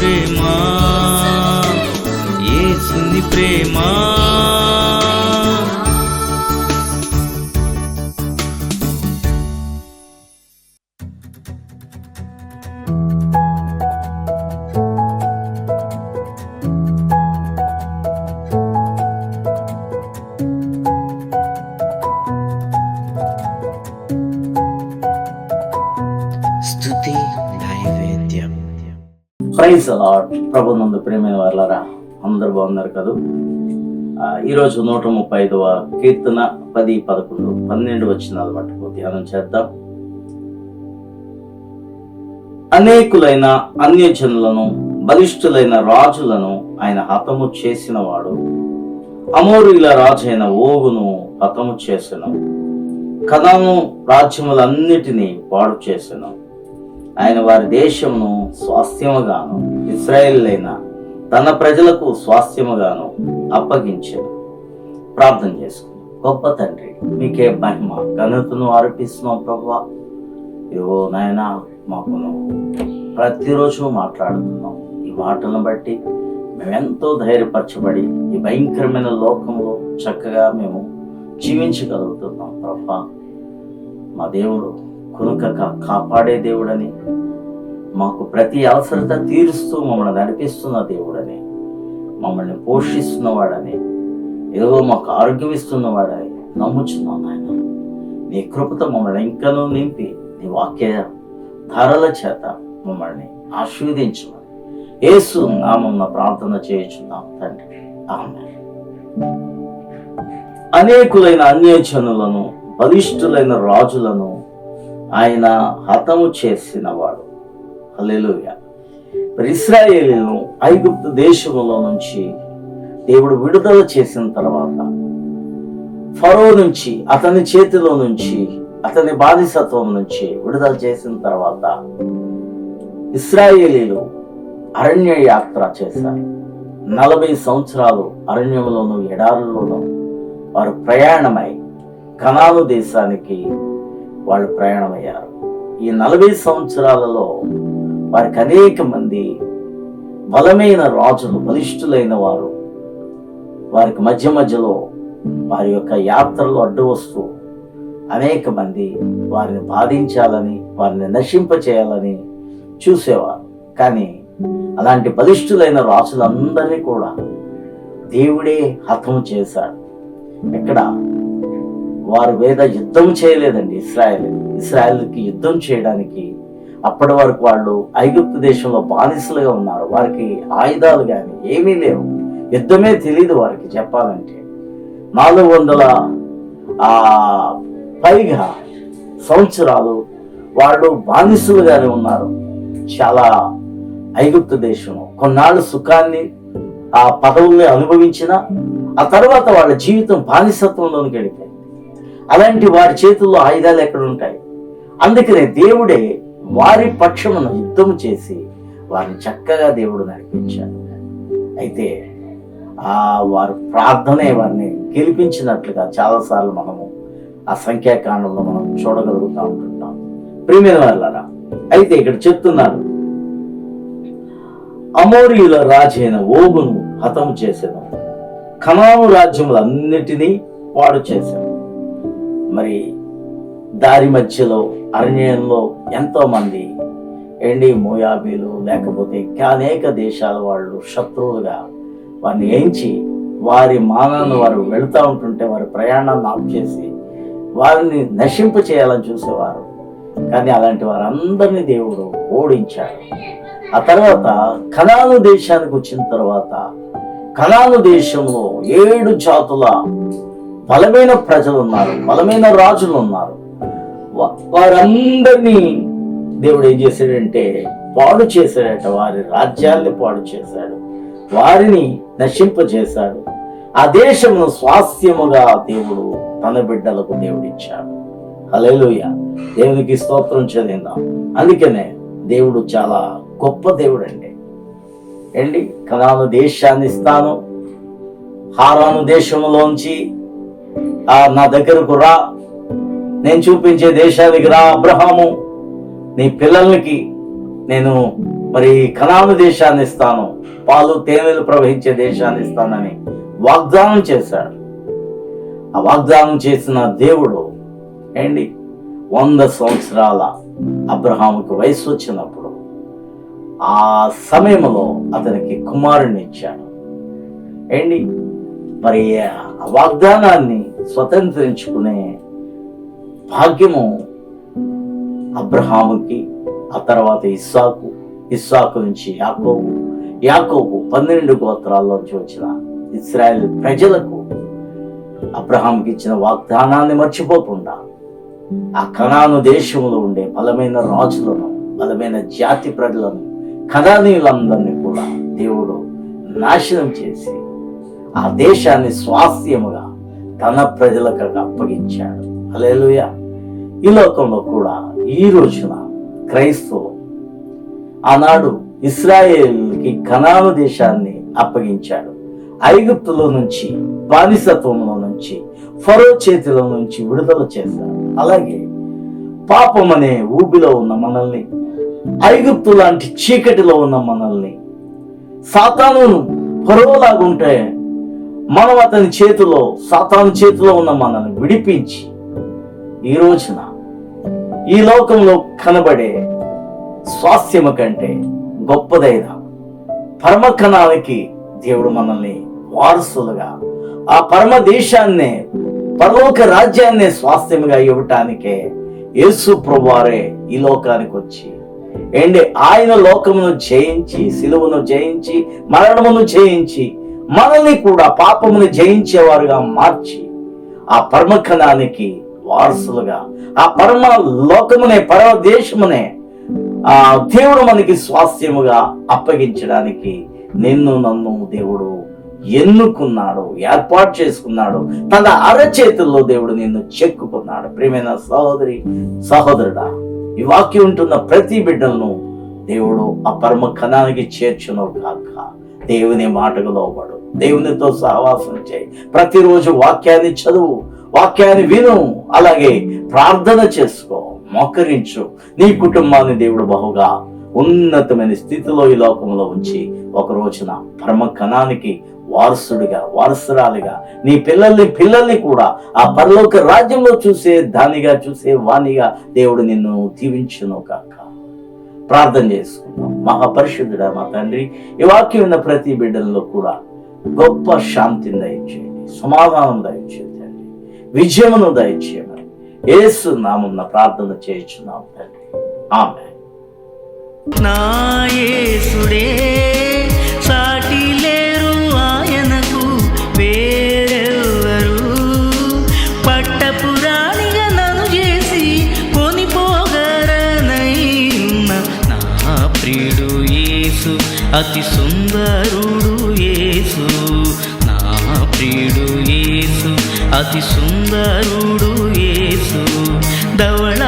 ప్రేమ, యేసుని ప్రేమ. స్తుతి నైవేద్యం. Praise Lord. ప్రభునందు ప్రియమైన వారలారా, అందరు బాగున్నారు కదా. ఈరోజు 135వ కీర్తన 10, 11, 12 వచనాల మటుకు ధ్యానం చేద్దాం. అనేకులైన అన్యజనులను, బలిష్ఠులైన రాజులను ఆయన హతము చేసినవాడు. అమోరీల రాజైన ఓగును హతము చేసెను. కనాను రాజ్యములన్నిటినీ పాడు చేసెను. ఆయన వారి దేశమును స్వాస్థ్యముగాను, ఇశ్రాయేలులైన తన ప్రజలకు స్వాస్థ్యముగాను అప్పగించెను. ప్రార్థన చేసుకున్నాం. గొప్ప తండ్రి, మీకే మహిమ ఘనతను ఆరోపిస్తున్నాం ప్రభువా. ఇదిగో నాయనా, మాకు నువ్వు ప్రతిరోజు మాట్లాడుతున్నాం. ఈ మాటలను బట్టి మేమెంతో ధైర్యపరచబడి ఈ భయంకరమైన లోకంలో చక్కగా మేము జీవించగలుగుతున్నాం ప్రభువా. మా దేవుడు కునుకక కాపాడే దేవుడని, మాకు ప్రతి అవసరత తీరుస్తూ మమ్మల్ని నడిపిస్తున్న దేవుడని, మమ్మల్ని పోషిస్తున్నవాడని, ఏదో మాకు ఆరోగ్యం ఇస్తున్నవాడని నమ్ముచున్నాం నాయన. నీ కృపతో మమ్మల్ని ఇంకనూ నింపి నీ వాక్య ధారల చేత మమ్మల్ని ఆశీర్వదించమని యేసు నామమున ప్రార్థన చేయుచున్నాం తండ్రి, ఆమేన్. అనేకులైన అన్యజనులను, బలిష్ఠులైన రాజులను ఆయన హతము చేసినవాడు. హల్లెలూయా. ఇశ్రాయేలును ఐగుప్తు దేశములో నుంచి దేవుడు విడుదల చేసిన తర్వాత, ఫరో నుంచి, అతని చేతిలో నుంచి, అతని బానిసత్వం నుంచి విడుదల చేసిన తర్వాత ఇశ్రాయేలీలు అరణ్య యాత్ర చేశారు. 40 సంవత్సరాలు అరణ్యంలోను ఎడారుల్లోనూ వారు ప్రయాణమై కనాను దేశానికి వాళ్ళు ప్రయాణమయ్యారు. ఈ 40 సంవత్సరాలలో వారికి అనేక మంది బలమైన రాజులు, బలిష్ఠులైన వారు వారికి మధ్య మధ్యలో వారి యొక్క యాత్రలో అడ్డు వస్తూ అనేక మంది వారిని బాధించాలని, వారిని నశింపచేయాలని చూసేవారు. కానీ అలాంటి బలిష్ఠులైన రాజులందరినీ కూడా దేవుడే హతము చేశాడు. ఎక్కడ వారు వేద యుద్ధం చేయలేదండి. ఇశ్రాయేలుకి యుద్ధం చేయడానికి అప్పటి వరకు వాళ్ళు ఐగుప్తు దేశంలో బానిసలుగా ఉన్నారు. వారికి ఆయుధాలు కానీ ఏమీ లేవు. యుద్ధమే తెలియదు వారికి చెప్పాలంటే. 400 పైగా సంవత్సరాలు వాళ్ళు బానిసలుగానే ఉన్నారు. చాలా ఐగుప్తు దేశం కొన్నాళ్ళు సుఖాన్ని, ఆ పదవుల్ని అనుభవించిన ఆ తర్వాత వాళ్ళ జీవితం బానిసత్వంలోనికి వెళ్ళిపోయింది. అలాంటి వారి చేతుల్లో ఆయుధాలు ఎక్కడ ఉంటాయి? అందుకనే దేవుడే వారి పక్షమున యుద్ధం చేసి వారిని చక్కగా దేవుడు నడిపించాడు. అయితే వారి ప్రార్థనే వారిని గెలిపించినట్లుగా చాలాసార్లు మనము ఆ సంఖ్యాకాండంలో మనం చూడగలుగుతూ ఉంటుంటాం. ప్రియమైన వాళ్ళారా, అయితే ఇక్కడ చెప్తున్నారు, అమోరీయుల రాజైన ఓగును హతము చేశాను, కనాను రాజ్యములన్నిటినీ పాడు చేశాను. మరి దారి మధ్యలో అరణ్యంలో ఎంతో మంది మోయాబీలు, లేకపోతే అనేక దేశాల వాళ్ళు శత్రువులుగా వారిని ఏంచి వారి మానాన్ని వారు వెళుతూ ఉంటుంటే వారి ప్రయాణాన్ని ఆఫ్ చేసి వారిని నశింప చేయాలని చూసేవారు. కానీ అలాంటి వారందరినీ దేవుడు ఓడించాడు. ఆ తర్వాత కనాను దేశానికి వచ్చిన తర్వాత కనాను దేశంలో 7 జాతుల బలమైన ప్రజలు ఉన్నారు, బలమైన రాజులు ఉన్నారు. వారందరినీ దేవుడు ఏం చేశాడంటే పాడు చేశాడట. వారి రాజ్యాల్ని పాడు చేశాడు, వారిని నశింపజేశాడు. ఆ దేశమును స్వాస్థ్యముగా దేవుడు తన బిడ్డలకు దేవుడిచ్చాడు. హల్లెలూయా. దేవునికి స్తోత్రం చెల్లిద్దాం. అందుకనే దేవుడు చాలా గొప్ప దేవుడు అండి. కనాను దేశాన్ని ఇస్తాను, హారాను దేశంలోంచి నా దగ్గరకు రా, నేను చూపించే దేశానికి రా అబ్రహాము, నీ పిల్లలకి నేను మరి కనాను దేశాన్ని ఇస్తాను, పాలు తేనెలు ప్రవహించే దేశాన్ని ఇస్తానని వాగ్దానం చేశాడు. ఆ వాగ్దానం చేసిన దేవుడు 100 సంవత్సరాల అబ్రహాముకు వయసు వచ్చినప్పుడు ఆ సమయంలో అతనికి కుమారుని ఇచ్చాడు. మరి ఆ వాగ్దానాన్ని స్వతంత్రించుకునే భాగ్యము అబ్రహాముకి, ఆ తర్వాత ఇస్సాకు నుంచి యాకోబు 12 గోత్రాల్లోంచి వచ్చిన ఇశ్రాయేలు ప్రజలకు అబ్రహాంకి ఇచ్చిన వాగ్దానాన్ని మర్చిపోకుండా ఆ కనాను దేశంలో ఉండే బలమైన రాజులను, బలమైన జాతి ప్రజలను, కనానీయులందరినీ కూడా దేవుడు నాశనం చేసి ఆ దేశాన్ని స్వాస్థ్యముగా తన ప్రజలకు అప్పగించాడు. హల్లెలూయా. ఈ లోకంలో కూడా ఈ రోజున క్రైస్తవులు ఆనాడు ఇశ్రాయేలుకి కనాను దేశాన్ని అప్పగించాడు. ఐగుప్తులో నుంచి, బానిసత్వంలో నుంచి, ఫరో చేతిలో నుంచి విడుదల చేశాడు. అలాగే పాపం అనే ఊబిలో ఉన్న మనల్ని, ఐగుప్తు లాంటి చీకటిలో ఉన్న మనల్ని, సాతాను ఫరోలాగుంటే మనం అతని చేతిలో, సాతాను చేతిలో ఉన్న మనల్ని విడిపించి ఈ రోజున ఈ లోకంలో కనబడే స్వాస్థ్యము కంటే గొప్పదైన పరమకణానికి దేవుడు మనల్ని వారసులుగా, ఆ పరమ దేశాన్నే, పరలోక రాజ్యాన్నే స్వాస్థ్యముగా ఇవ్వటానికే యేసు ప్రభువారే ఈ లోకానికి వచ్చి ఆయన లోకమును జయించి, సిలువను జయించి, మరణమును జయించి, మనల్ని కూడా పాపమును జయించేవారుగా మార్చి ఆ పరమకణానికి వారసులుగా, ఆ పరమ లోకమునే, పరమ దేశమునే ఆ దేవుడు మనకి స్వాస్థ్యముగా అప్పగించడానికి నన్ను దేవుడు ఎన్నుకున్నాడు, ఏర్పాటు చేసుకున్నాడు. తన అరచేతుల్లో దేవుడు నిన్ను చెక్కుకున్నాడు. ప్రియమైన సహోదరి, సహోదరుడా, ఈ వాక్యం ఉంటున్న ప్రతి బిడ్డలను దేవుడు ఆ పరమ కణానికి చేర్చును కాక. దేవుని మాటకు లోబడు, దేవునితో సహవాసం చేయి, ప్రతిరోజు వాక్యాన్ని చదువు, వాక్యాన్ని విను, అలాగే ప్రార్థన చేసుకో, మోకరించు. నీ కుటుంబాన్ని దేవుడు బహుగా ఉన్నతమైన స్థితిలో ఈ లోకంలో ఉంచి ఒక రోజున పరమ కణానికి వారసురాలిగా నీ పిల్లల్ని కూడా ఆ పరలోక రాజ్యంలో చూసే వాణిగా దేవుడు నిన్ను దీవించును కాక. ప్రార్థన చేసుకుందాం. మహాపరిశుద్ధుడా మా తండ్రి, ఈ వాక్యం ఉన్న ప్రతి బిడ్డల్లో కూడా గొప్ప శాంతిని దయచేయండి, సమాధానం దయచేయండి, విజయమును దయచేయమని యేసు నామమున ప్రార్థన చేయుచున్నాం తండ్రి. ఆమేన్. నా యేసుడే సాటి లేరు, ఆయనకు వేరెవరు. పట్టపురాణిగా నన్ను చేసి కొనిపోగరనైన నా ప్రియుడు యేసు, అతి సుందరుడు యేసు. నా ప్రియుడు యేసు, అతి సుందరుడు యేసు. ధవళ